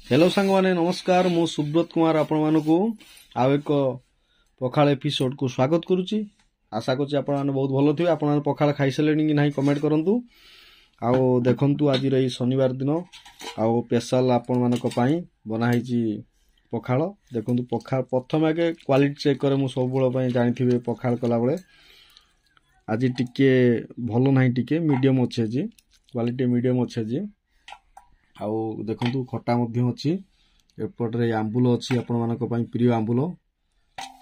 Hello सांग माने नमस्कार मु सुब्रत कुमार आपण मानकु आउ एक पखाल एपिसोड को स्वागत करुच्ची। आशा करुच्ची आपण माने बहुत भलो थिबे। आपण माने पखाल खाइ सलेनी कि नाही कमेंट करंतु। आउ देखंतु आज रही शनिवार दिन आउ स्पेशल आपण मानक पई बना हिची पखाल। देखंतु पखाल प्रथम आगे क्वालिटी चेक करे मु सब बळ पई जानि थिबे पखाल कला बळे आज टिके भलो नाही टिके मीडियम अछि जी क्वालिटी मीडियम अछि जी। आउ देखंतु खट्टा मध्य अछि एपटरे आंबुल अछि आपण मानक पई प्रिय आंबुल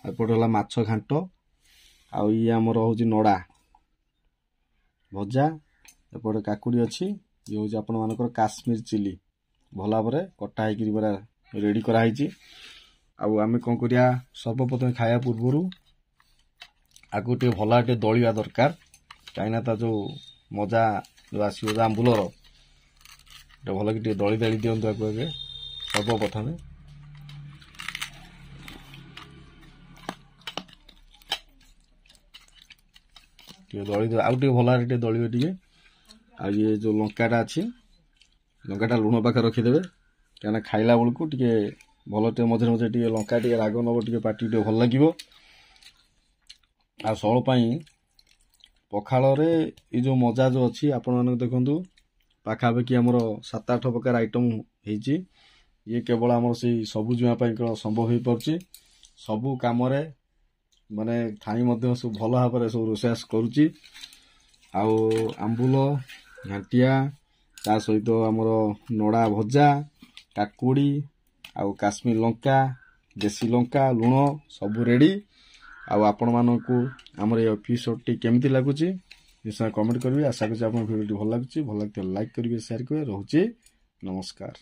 एपट हला माछ घांट आउ ई हमर होछि नडा भजा एपट काकुडी अछि ई होछि आपण मानक काश्मीर चिली भला परे कटा है कि बरा रेडी करा हिची। आउ आमे कोन करिया सर्वप्रथम खाया पूर्वरु आगुटे भलाटे दळिया दरकार काइना ता जो मजा जो आसीओ आंबुलर भल कि दली दाड़ी दिंतु आगे सर्वप्रथम दली आउ भल दलिए टे आ ये जो लंकाटा अच्छी लंकाटा लुण पाखे रखीदे क्या खाइला बेलू टे भल टे मझे मझे टे लंका टे राग नब टे पाटी टे भल लगे आ सौल पखाल ये जो मजा जो अच्छी आपण मानक देखंतु पाखापाखि आमर 7-8 प्रकार आइटम होइची। ये केवल आमर से सबुजुआ संभव हो पार्ची सबू कम माने थाई मध्य सब भल भाव सब रोषेस करुच्ची। आउ आंबुल घांटिया ता सहित आमर नडा भजा काकुड़ी आउ काश्मीर लंका देसी लंका लुण सबू रेडी। आउ आपण मानकु आमर ये एपिसोड टी केमिति लागुची निश्चय कमेंट करिवे। आशा करूँ आप वीडियो भल लगे भल लगे लाइक करेंगे शेयर करेंगे। रोचे नमस्कार।